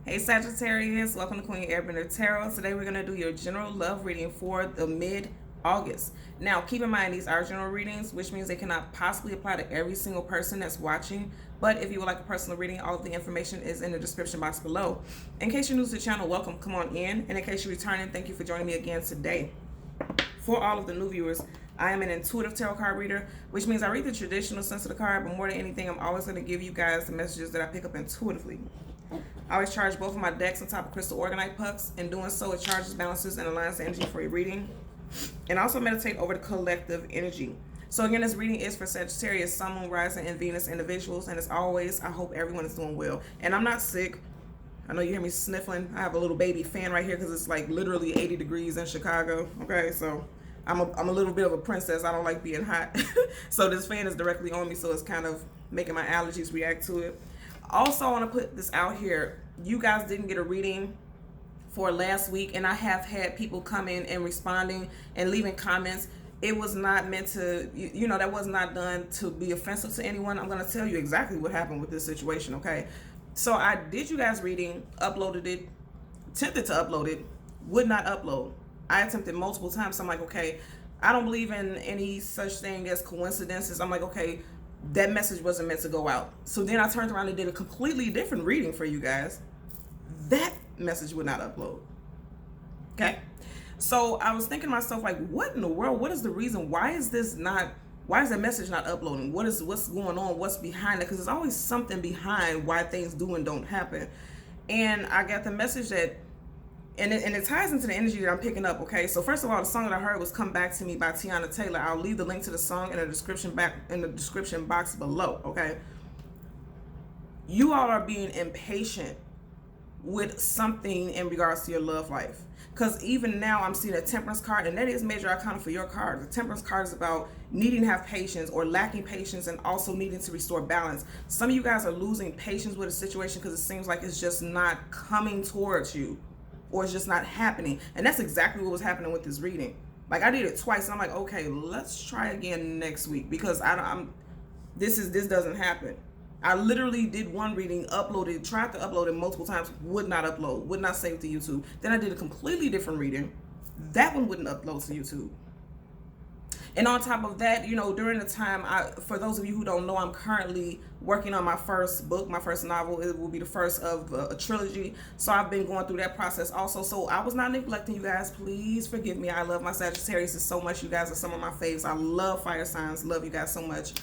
Hey Sagittarius, welcome to Queen Airbender Tarot. Today we're going to do your general love reading for the mid-August. Now keep in mind these are general readings, which means they cannot possibly apply to every single person that's watching. But if you would like a personal reading, all of the information is in the description box below. In case you're new to the channel, welcome, come on in. And in case you're returning, thank you for joining me again today. For all of the new viewers, I am an intuitive tarot card reader, which means I read the traditional sense of the card, but more than anything, I'm always going to give you guys the messages that I pick up intuitively. I always charge both of my decks on top of crystal organite pucks. In doing so, it charges, balances, and aligns the energy for your reading. And also meditate over the collective energy. So again, this reading is for Sagittarius, Sun, Moon, Rising, and Venus individuals. And as always, I hope everyone is doing well. And I'm not sick. I know you hear me sniffling. I have a little baby fan right here because it's like literally 80 degrees in Chicago. Okay, so I'm a little bit of a princess. I don't like being hot. So this fan is directly on me, so it's kind of making my allergies react to it. Also, I want to put this out here. You guys didn't get a reading for last week, and I have had people come in and responding and leaving comments. It was not meant to, that was not done to be offensive to anyone. I'm going to tell you exactly what happened with this situation, okay? So I did you guys reading, uploaded it, attempted to upload it, would not upload. I attempted multiple times. So I'm like, okay, I don't believe in any such thing as coincidences. I'm like, okay, that message wasn't meant to go out. So then I turned around and did a completely different reading for you guys. That message would not upload. Okay. So I was thinking to myself, like, what in the world? What is the reason? Why is that message not uploading? What's going on? What's behind it? Because there's always something behind why things do and don't happen. And I got the message that And it ties into the energy that I'm picking up, okay? So first of all, the song that I heard was Come Back to Me by Tiana Taylor. I'll leave the link to the song in the description box below, okay? You all are being impatient with something in regards to your love life. Because even now I'm seeing a temperance card, and that is major arcana for your card. The temperance card is about needing to have patience or lacking patience and also needing to restore balance. Some of you guys are losing patience with a situation because it seems like it's just not coming towards you, or it's just not happening. And that's exactly what was happening with this reading. Like, I did it twice, and I'm like, okay, let's try again next week, because this doesn't happen. I literally did one reading, tried to upload it multiple times, would not upload, would not save to YouTube. Then I did a completely different reading. That one wouldn't upload to YouTube. And on top of that, during the time, for those of you who don't know, I'm currently working on my first book, my first novel. It will be the first of a trilogy. So I've been going through that process also. So I was not neglecting you guys. Please forgive me. I love my Sagittarius so much. You guys are some of my faves. I love fire signs. Love you guys so much.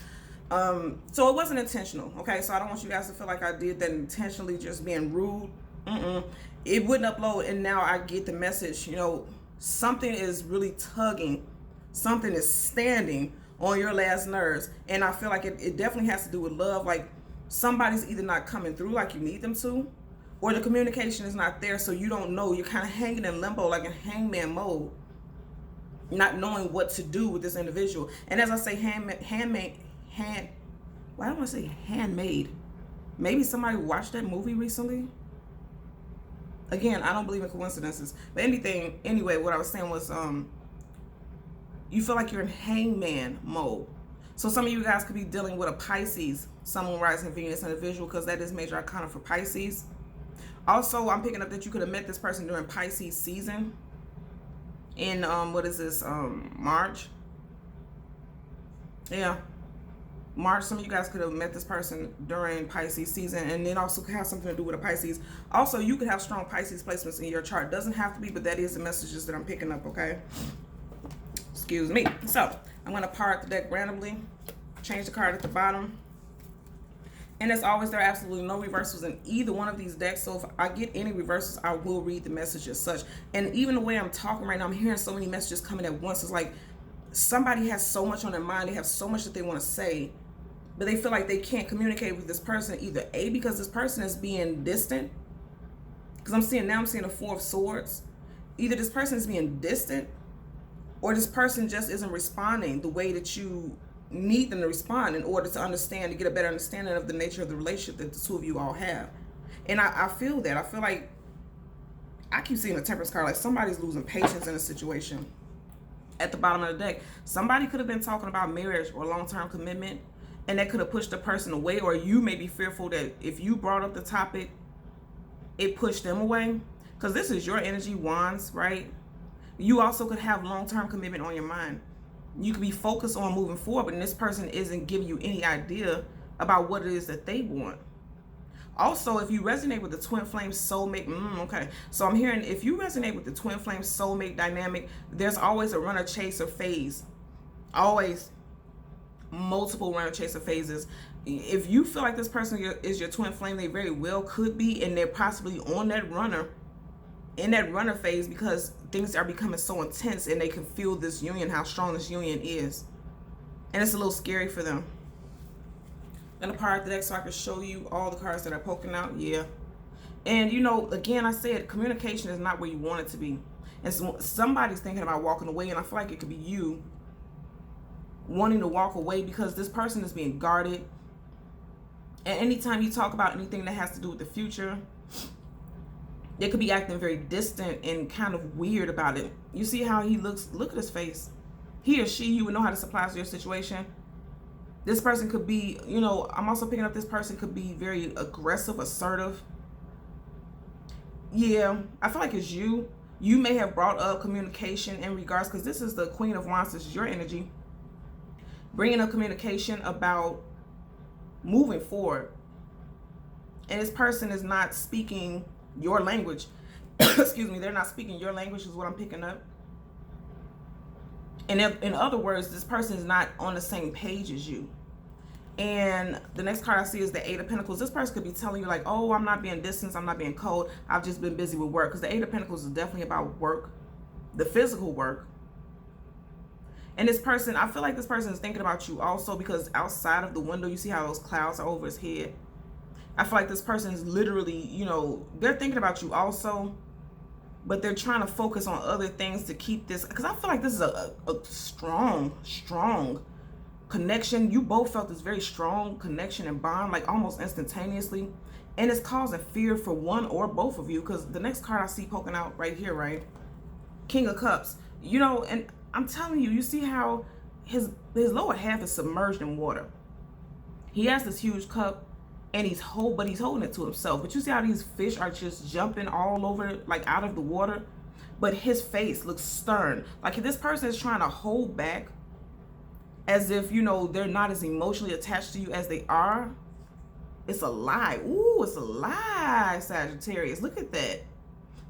So it wasn't intentional. Okay. So I don't want you guys to feel like I did that intentionally, just being rude. It wouldn't upload. And now I get the message, something is really tugging. Something is standing on your last nerves. And I feel like it definitely has to do with love. Like, somebody's either not coming through like you need them to, or the communication is not there, so you don't know. You're kind of hanging in limbo, like in hangman mode, not knowing what to do with this individual. And as I say, why don't I say handmade? Maybe somebody watched that movie recently. Again, I don't believe in coincidences. But anyway, what I was saying was, you feel like you're in hangman mode. So some of you guys could be dealing with a Pisces, Sun, Moon, Rising, Venus individual, because that is major arcana for Pisces. Also, I'm picking up that you could have met this person during Pisces season in, March. Yeah, March. Some of you guys could have met this person during Pisces season, and it also could have something to do with a Pisces. Also, you could have strong Pisces placements in your chart. Doesn't have to be, but that is the messages that I'm picking up, okay? Excuse me. So I'm going to part the deck randomly, change the card at the bottom. And as always, there are absolutely no reversals in either one of these decks. So if I get any reversals, I will read the message as such. And even the way I'm talking right now, I'm hearing so many messages coming at once. It's like somebody has so much on their mind. They have so much that they want to say, but they feel like they can't communicate with this person, either A, because this person is being distant. Because I'm seeing the Four of Swords. Either this person is being distant, or this person just isn't responding the way that you need them to respond in order to understand, to get a better understanding of the nature of the relationship that the two of you all have. And I feel that. I feel like I keep seeing a temperance card, like somebody's losing patience in a situation. At the bottom of the deck, somebody could have been talking about marriage or long-term commitment, and that could have pushed the person away, or you may be fearful that if you brought up the topic, it pushed them away. Because this is your energy, wands, right? You also could have long-term commitment on your mind. You could be focused on moving forward, but this person isn't giving you any idea about what it is that they want. Also, if you resonate with the twin flame soulmate, okay. So I'm hearing if you resonate with the twin flame soulmate dynamic, there's always a runner chaser phase. Always multiple runner chaser phases. If you feel like this person is your twin flame, they very well could be, and they're possibly on that runner, in that runner phase, because things are becoming so intense and they can feel this union, how strong this union is. And it's a little scary for them. And a part of the deck so I can show you all the cards that are poking out. Yeah. And you know, again, I said communication is not where you want it to be. And so somebody's thinking about walking away, and I feel like it could be you wanting to walk away because this person is being guarded. And anytime you talk about anything that has to do with the future, they could be acting very distant and kind of weird about it. You see how he looks? Look at his face. He or she, you would know how to supply to your situation. This person could be, you know, I'm also picking up this person could be very aggressive, assertive. Yeah, I feel like it's you. You may have brought up communication in regards, because this is the Queen of Wands, this is your energy. Bringing up communication about moving forward. And this person is not speaking your language. Excuse me, they're not speaking your language is what I'm picking up. And in other words, this person is not on the same page as you. And the next card I see is the Eight of Pentacles. This person could be telling you like, oh, I'm not being distant, I'm not being cold, I've just been busy with work. Because the Eight of Pentacles is definitely about work, the physical work. And this person, I feel like this person is thinking about you also, because outside of the window, you see how those clouds are over his head. I feel like this person is literally, you know, they're thinking about you also, but they're trying to focus on other things to keep this, because I feel like this is a strong connection. You both felt this very strong connection and bond, like almost instantaneously, and it's causing fear for one or both of you, because the next card I see poking out right here, right? King of Cups. You know, and I'm telling you, you see how his lower half is submerged in water. He has this huge cup, and he's holding it to himself. But you see how these fish are just jumping all over, like out of the water. But his face looks stern. Like this person is trying to hold back, as if, you know, they're not as emotionally attached to you as they are. It's a lie. Ooh, it's a lie, Sagittarius. Look at that.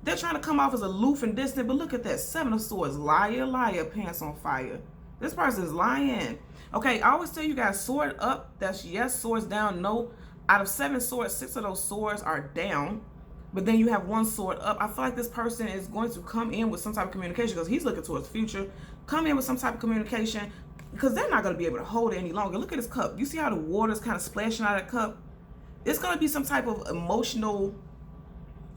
They're trying to come off as aloof and distant, but look at that. Seven of Swords. Liar, liar, pants on fire. This person is lying. Okay, I always tell you guys, sword up, that's yes, swords down, no. Out of 7 swords, 6 of those swords are down, but then you have 1 sword up. I feel like this person is going to come in with some type of communication, because he's looking towards the future. Come in with some type of communication, because they're not going to be able to hold it any longer. Look at his cup. You see how the water is kind of splashing out of the cup? It's going to be some type of emotional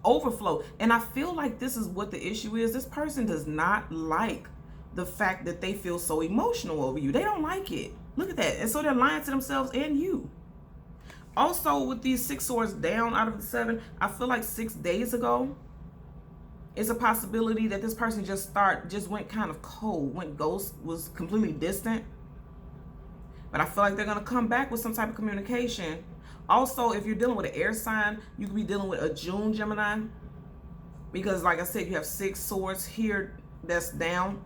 overflow. And I feel like this is what the issue is. This person does not like the fact that they feel so emotional over you. They don't like it. Look at that. And so they're lying to themselves and you. Also, with these 6 swords down out of the 7, I feel like 6 days ago, it's a possibility that this person just went kind of cold, went ghost, was completely distant. But I feel like they're going to come back with some type of communication. Also, if you're dealing with an air sign, you could be dealing with a June Gemini. Because like I said, you have 6 swords here that's down.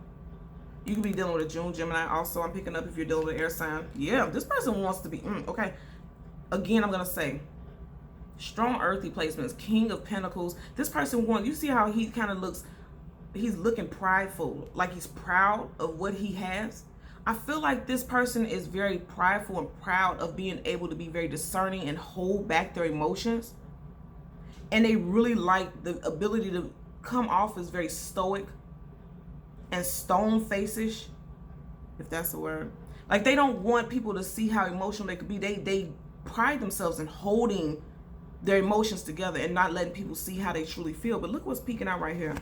You could be dealing with a June Gemini. Also, I'm picking up if you're dealing with an air sign. Yeah, this person wants to be, okay. Again, I'm going to say, strong earthly placements, King of Pentacles. This person wants, you see how he kind of looks, he's looking prideful, like he's proud of what he has. I feel like this person is very prideful and proud of being able to be very discerning and hold back their emotions. And they really like the ability to come off as very stoic and stone-face-ish, if that's the word. Like they don't want people to see how emotional they could be. They pride themselves in holding their emotions together and not letting people see how they truly feel. But look what's peeking out right here.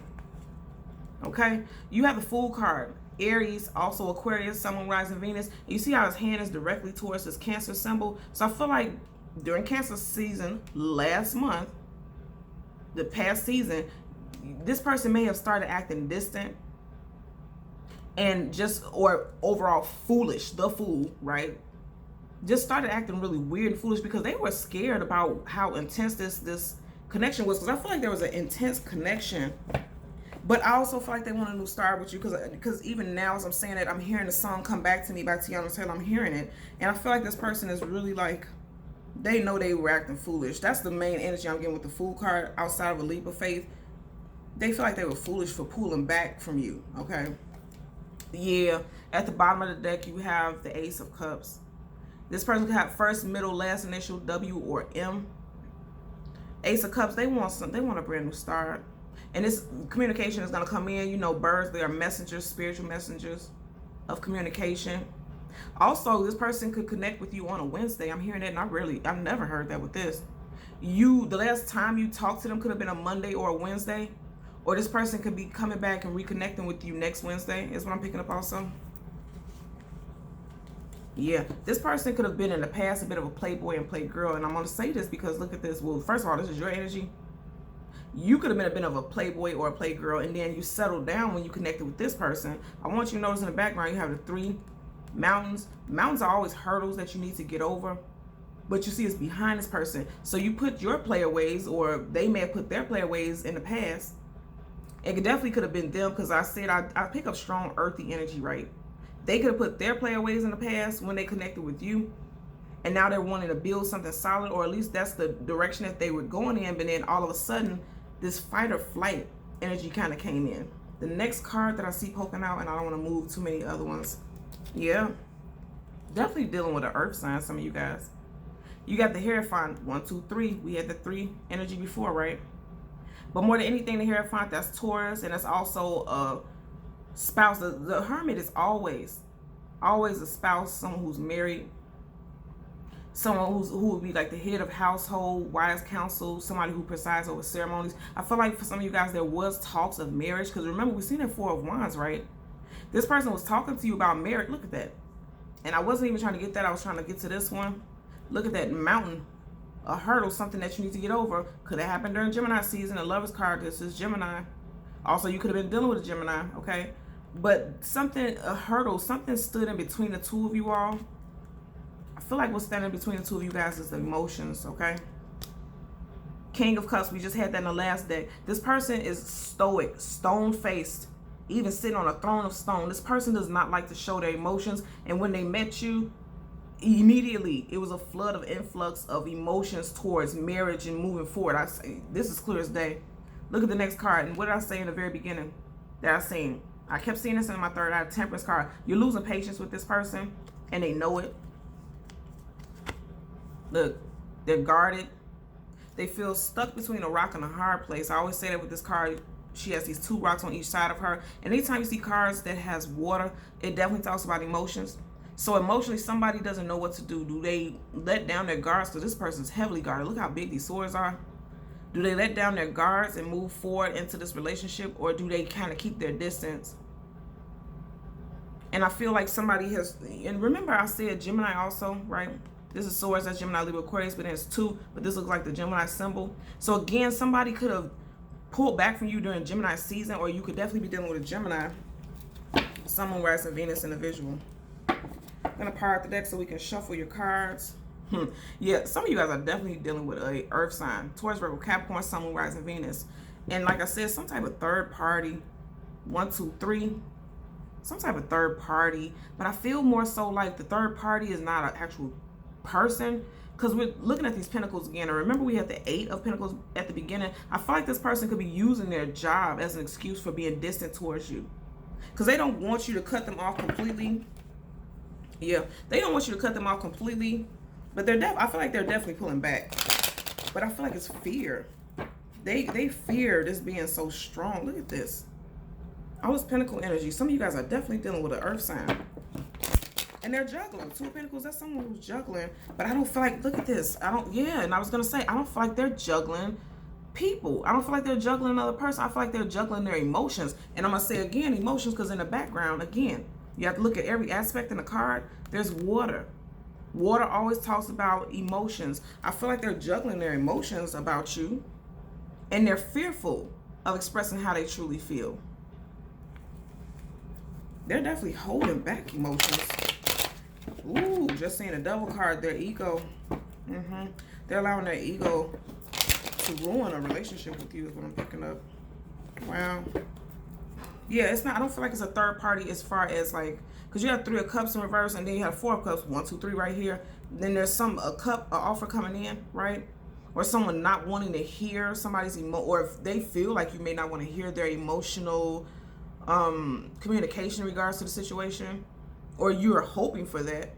Okay, you have the Fool card. Aries, also Aquarius, Sun, Moon, Rising, Venus. You see how his hand is directly towards his Cancer symbol. So I feel like during Cancer season last month, the past season, this person may have started acting distant and just, or overall foolish, the Fool, right? Just started acting really weird and foolish because they were scared about how intense this connection was, because I feel like there was an intense connection. But I also feel like they want a new start with you, because even now as I'm saying it, I'm hearing the song Come Back to Me by Tiana Taylor. I'm hearing it. And I feel like this person is really like, they know they were acting foolish. That's the main energy I'm getting with the Fool card, outside of a leap of faith. They feel like they were foolish for pulling back from you, okay? Yeah, at the bottom of the deck, you have the Ace of Cups. This person could have first, middle, last initial, W or M. Ace of Cups, they want a brand new start. And this communication is going to come in. You know, birds, they are messengers, spiritual messengers of communication. Also, this person could connect with you on a Wednesday. I'm hearing that, and I've never heard that with this. The last time you talked to them could have been a Monday or a Wednesday. Or this person could be coming back and reconnecting with you next Wednesday, is what I'm picking up also. Yeah, this person could have been in the past a bit of a playboy and playgirl. And I'm going to say this because look at this. Well, first of all, this is your energy. You could have been a bit of a playboy or a playgirl, and then you settled down when you connected with this person. I want you to notice in the background, you have the 3 mountains. Mountains are always hurdles that you need to get over. But you see it's behind this person. So you put your playaways, or they may have put their playaways in the past. It definitely could have been them, because I said I pick up strong earthy energy, right? They could have put their playaways in the past when they connected with you. And now they're wanting to build something solid, or at least that's the direction that they were going in. But then all of a sudden, this fight or flight energy kind of came in. The next card that I see poking out, and I don't want to move too many other ones. Yeah, definitely dealing with an earth sign, some of you guys. You got the Hierophant, 1, 2, 3. We had the 3 energy before, right? But more than anything, the Hierophant, that's Taurus, and that's also a spouse. The Hermit is always a spouse, someone who's married, someone who would be like the head of household, wise counsel, somebody who presides over ceremonies. I feel like for some of you guys, there was talks of marriage, because remember, we've seen that 4 of Wands, right? This person was talking to you about marriage. Look at that. And I wasn't even trying to get that. I was trying to get to this one. Look at that mountain, a hurdle, something that you need to get over. Could have happened during Gemini season. The Lovers card, this is Gemini. Also, you could have been dealing with a Gemini, okay? But something, a hurdle, something stood in between the 2 of you all. I feel like what's standing between the 2 of you guys is the emotions, okay? King of Cups, we just had that in the last deck. This person is stoic, stone-faced, even sitting on a throne of stone. This person does not like to show their emotions. And when they met you, immediately it was a flood of influx of emotions towards marriage and moving forward. I say this is clear as day. Look at the next card. And what did I say in the very beginning that I seen? I kept seeing this in my third eye, Temperance card. You're losing patience with this person, and they know it. Look, they're guarded. They feel stuck between a rock and a hard place. I always say that with this card. She has these 2 rocks on each side of her. And anytime you see cards that has water, it definitely talks about emotions. So emotionally, somebody doesn't know what to do. Do they let down their guards? Because this person's heavily guarded. Look how big these swords are. Do they let down their guards and move forward into this relationship? Or do they kind of keep their distance? And I feel like somebody has, and remember I said Gemini also, right? This is swords, that's Gemini, Libra, Aquarius, but then it's 2, but this looks like the Gemini symbol. So again, somebody could have pulled back from you during Gemini season, or you could definitely be dealing with a Gemini. Sun, Moon, Rising, Venus individual. I'm going to power out the deck so we can shuffle your cards. Yeah, some of you guys are definitely dealing with a earth sign. Taurus, Virgo, Capricorn, Sun, Moon, Rising, Venus. And like I said, some type of third party. 1, 2, 3. Some type of third party. But I feel more so like the third party is not an actual person, because we're looking at these pentacles again. And remember, we had the 8 of Pentacles at the beginning. I feel like this person could be using their job as an excuse for being distant towards you, because they don't want you to cut them off completely. Yeah, they don't want you to cut them off completely, but I feel like they're definitely pulling back. But I feel like it's fear. They fear this being so strong. Look at this. All this Pentacle energy. Some of you guys are definitely dealing with an earth sign. And they're juggling. 2 of Pentacles, that's someone who's juggling. But I don't feel like, look at this. And I was going to say, I don't feel like they're juggling people. I don't feel like they're juggling another person. I feel like they're juggling their emotions. And I'm going to say again, emotions, because in the background, again, you have to look at every aspect in the card. There's water. Water always talks about emotions. I feel like they're juggling their emotions about you. And they're fearful of expressing how they truly feel. They're definitely holding back emotions. Ooh, just seeing a double card, their ego. They're allowing their ego to ruin a relationship with you is what I'm picking up. Wow. Yeah, it's not, I don't feel like it's a third party as far as like, because you have 3 of Cups in reverse, and then you have 4 of Cups, 1, 2, 3 right here. Then there's an offer coming in, right? Or someone not wanting to hear somebody's or if they feel like you may not want to hear their emotional communication in regards to the situation, or you're hoping for that.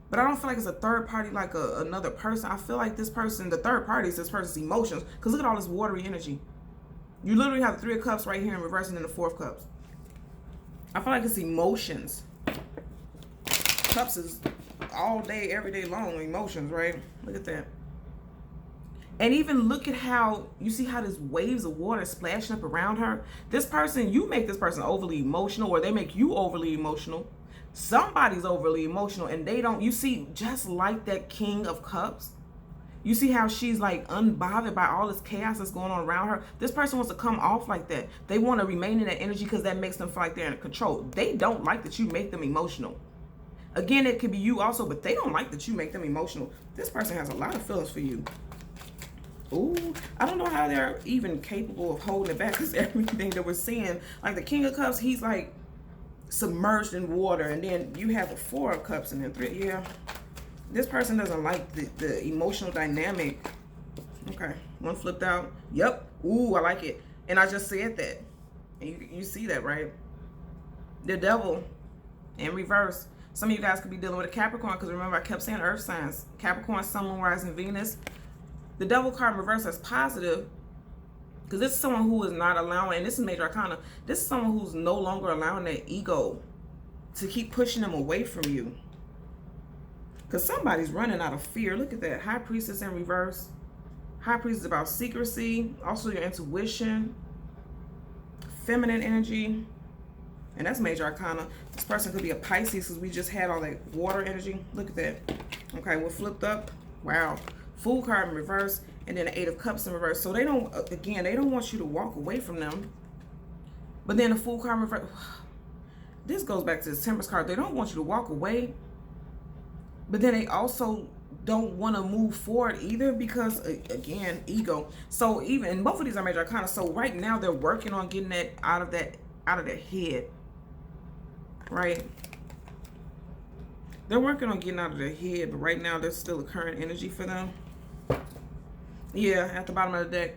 But I don't feel like it's a third party, like another person. I feel like this person, the third party is this person's emotions, because look at all this watery energy. You literally have the 3 of Cups right here in reverse, and then the 4 of Cups. I feel like it's emotions. Cups is all day, every day long emotions, right? Look at that. And even look at how, you see how there's waves of water splashing up around her? This person, you make this person overly emotional, or they make you overly emotional. Somebody's overly emotional, and they don't, you see, just like that King of Cups, you see how she's like unbothered by all this chaos that's going on around her. This person wants to come off like that. They want to remain in that energy because that makes them feel like they're in control. They don't like that you make them emotional. Again, it could be you also, but they don't like that you make them emotional. This person has a lot of feelings for you. Ooh, I don't know how they're even capable of holding it back, because everything that we're seeing, like the King of Cups, he's like submerged in water, and then you have the 4 of Cups and then 3. Yeah, this person doesn't like the emotional dynamic. Okay, one flipped out. Yep. Ooh, I like it. And I just said that. And you see that, right? The Devil in reverse. Some of you guys could be dealing with a Capricorn, because remember I kept saying earth signs. Capricorn, Sun, Moon, Rising, Venus. The Devil card in reverse is positive, because this is someone who is not allowing, and this is major arcana, this is someone who's no longer allowing their ego to keep pushing them away from you. Because somebody's running out of fear. Look at that. High Priestess in reverse. High Priestess is about secrecy, also your intuition, feminine energy, and that's major arcana. This person could be a Pisces, because we just had all that water energy. Look at that. Okay, we're flipped up. Wow. Fool card in reverse, and then the 8 of Cups in reverse. So they don't, again, they don't want you to walk away from them. But then the Fool card in reverse, this goes back to the Temperance card. They don't want you to walk away, but then they also don't want to move forward either, because again, ego. So even both of these are major arcana. So right now they're working on getting that out of their head, right? They're working on getting out of their head, but right now there's still a current energy for them. Yeah, at the bottom of the deck,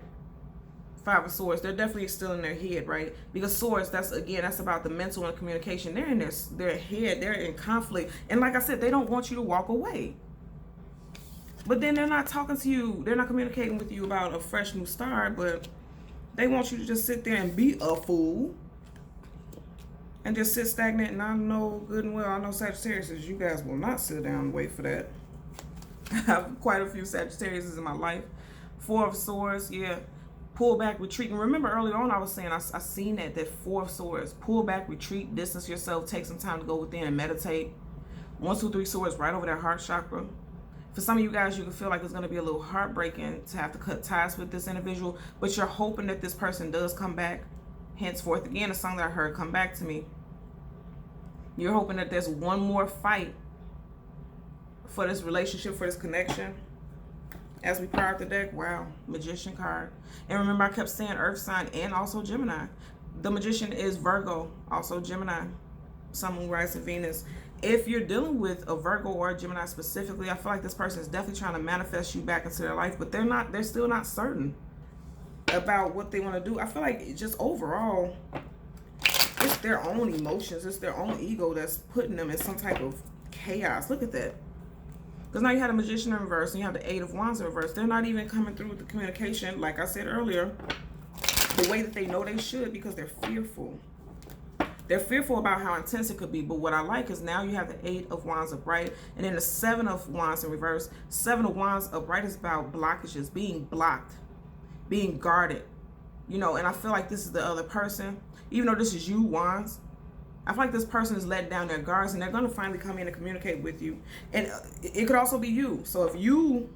5 of Swords. They're definitely still in their head, right? Because Swords, that's about the mental and communication. They're in their head. They're in conflict. And like I said, they don't want you to walk away. But then they're not talking to you. They're not communicating with you about a fresh new start, but they want you to just sit there and be a fool. And just sit stagnant. And I know good and well, I know Sagittarius, you guys will not sit down and wait for that. I have quite a few Sagittarius in my life. 4 of Swords, yeah. Pull back, retreat. And remember earlier on I was saying, I seen that 4 of Swords. Pull back, retreat, distance yourself, take some time to go within and meditate. 1, 2, 3 Swords right over that heart chakra. For some of you guys, you can feel like it's going to be a little heartbreaking to have to cut ties with this individual, but you're hoping that this person does come back. Henceforth, again, a song that I heard, Come Back to Me. You're hoping that there's one more fight for this relationship, for this connection. As we power up the deck, wow, Magician card. And remember, I kept saying earth sign and also Gemini. The Magician is Virgo, also Gemini, Sun, Moon, Rising, Venus. If you're dealing with a Virgo or a Gemini specifically, I feel like this person is definitely trying to manifest you back into their life, but they're still not certain about what they want to do. I feel like just overall, it's their own emotions, it's their own ego that's putting them in some type of chaos. Look at that. Because now you have a Magician in reverse and you have the 8 of Wands in reverse. They're not even coming through with the communication, like I said earlier, the way that they know they should, because they're fearful. They're fearful about how intense it could be. But what I like is now you have the 8 of Wands upright, and then the 7 of Wands in reverse. 7 of Wands upright is about blockages, being blocked, being guarded. You know, and I feel like this is the other person. Even though this is you, Wands, I feel like this person is letting down their guards, and they're going to finally come in and communicate with you. And it could also be you. So if you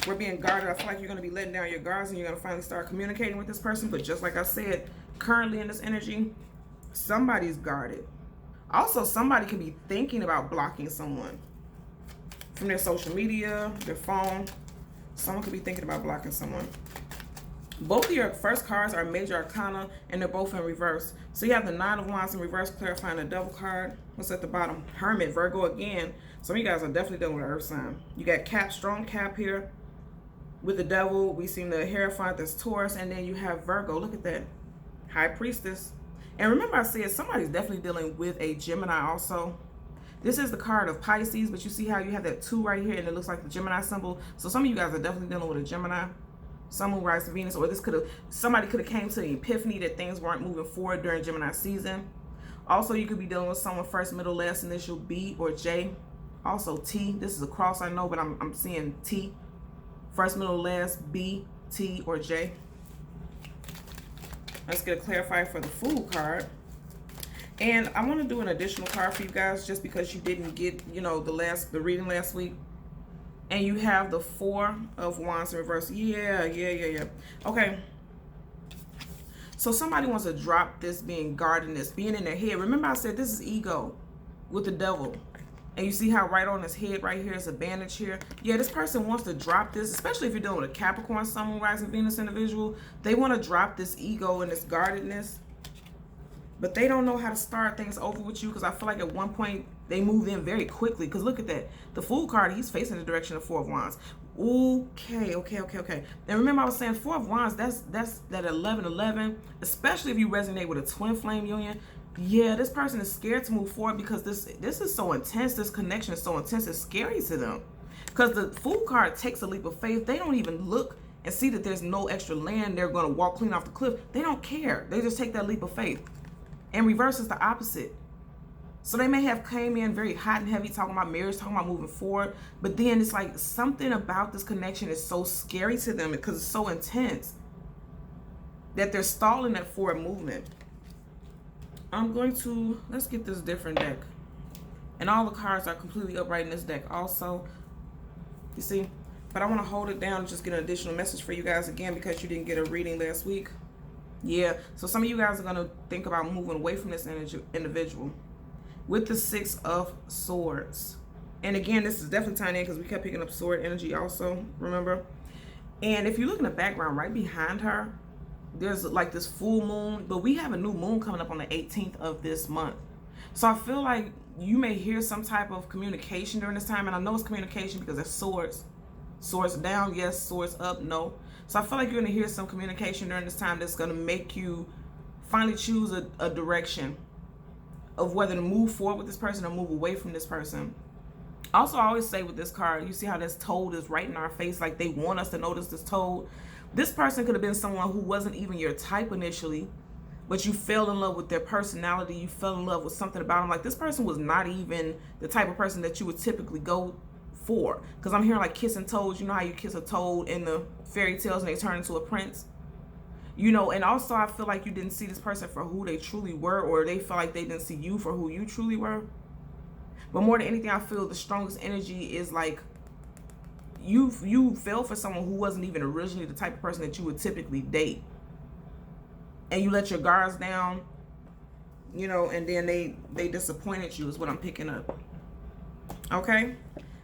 were being guarded, I feel like you're going to be letting down your guards, and you're going to finally start communicating with this person. But just like I said, currently in this energy, somebody's guarded. Also, somebody could be thinking about blocking someone from their social media, their phone. Someone could be thinking about blocking someone. Both of your first cards are major arcana, and they're both in reverse. So you have the Nine of Wands in reverse, clarifying the Devil card. What's at the bottom? Hermit, Virgo again. Some of you guys are definitely dealing with an earth sign. You got Cap, strong Cap here. With the Devil, we seen the Hierophant, that's Taurus, and then you have Virgo. Look at that. High Priestess. And remember I said somebody's definitely dealing with a Gemini also. This is the card of Pisces, but you see how you have that 2 right here, and it looks like the Gemini symbol. So some of you guys are definitely dealing with a Gemini. Sun, Moon, Rising, Venus, or somebody could have came to the epiphany that things weren't moving forward during Gemini season. Also, you could be dealing with someone first, middle, last initial B or J. Also T. This is a cross, I know, but I'm seeing T. First, middle, last B, T, or J. Let's get a clarifier for the Fool card. And I want to do an additional card for you guys just because you didn't get, the reading last week. And you have the Four of Wands in reverse. Yeah. Okay. So somebody wants to drop this being guardedness, being in their head. Remember I said this is ego with the Devil. And you see how right on his head right here is a bandage here. Yeah, this person wants to drop this, especially if you're dealing with a Capricorn, Sun, Moon, Rising, Venus individual. They want to drop this ego and this guardedness. But they don't know how to start things over with you, because I feel like at one point they moved in very quickly. Because look at that. The Fool card, he's facing the direction of Four of Wands. Okay. And remember I was saying Four of Wands, that's that 11-11, especially if you resonate with a twin flame union. Yeah, this person is scared to move forward because this is so intense. This connection is so intense. It's scary to them. Because the Fool card takes a leap of faith. They don't even look and see that there's no extra land. They're going to walk clean off the cliff. They don't care. They just take that leap of faith. And reverse is the opposite. So they may have came in very hot and heavy, talking about marriage, talking about moving forward. But then it's like something about this connection is so scary to them because it's so intense that they're stalling that forward movement. Let's get this different deck. And all the cards are completely upright in this deck also. You see? But I want to hold it down and just get an additional message for you guys again because you didn't get a reading last week. Yeah, so some of you guys are going to think about moving away from this individual. With the Six of Swords. And again, this is definitely tying in because we kept picking up sword energy also, remember? And if you look in the background, right behind her, there's like this full moon. But we have a new moon coming up on the 18th of this month. So I feel like you may hear some type of communication during this time. And I know it's communication because it's swords. Swords down, yes. Swords up, no. So I feel like you're going to hear some communication during this time that's going to make you finally choose a direction of whether to move forward with this person or move away from this person. Also, I always say with this card, you see how this toad is right in our face, like they want us to notice this toad. This person could have been someone who wasn't even your type initially, but you fell in love with their personality. You fell in love with something about them. Like this person was not even the type of person that you would typically go for. Because I'm hearing like kissing toads. You know how you kiss a toad in the fairy tales and they turn into a prince? And also I feel like you didn't see this person for who they truly were, or they felt like they didn't see you for who you truly were. But more than anything, I feel the strongest energy is like you fell for someone who wasn't even originally the type of person that you would typically date. And you let your guards down, and then they disappointed you is what I'm picking up. Okay?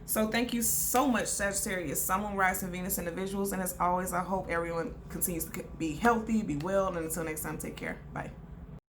So thank you so much, Sagittarius, Sun, Moon, Rising, Venus individuals. And as always, I hope everyone continues to be healthy, be well. And until next time, take care. Bye.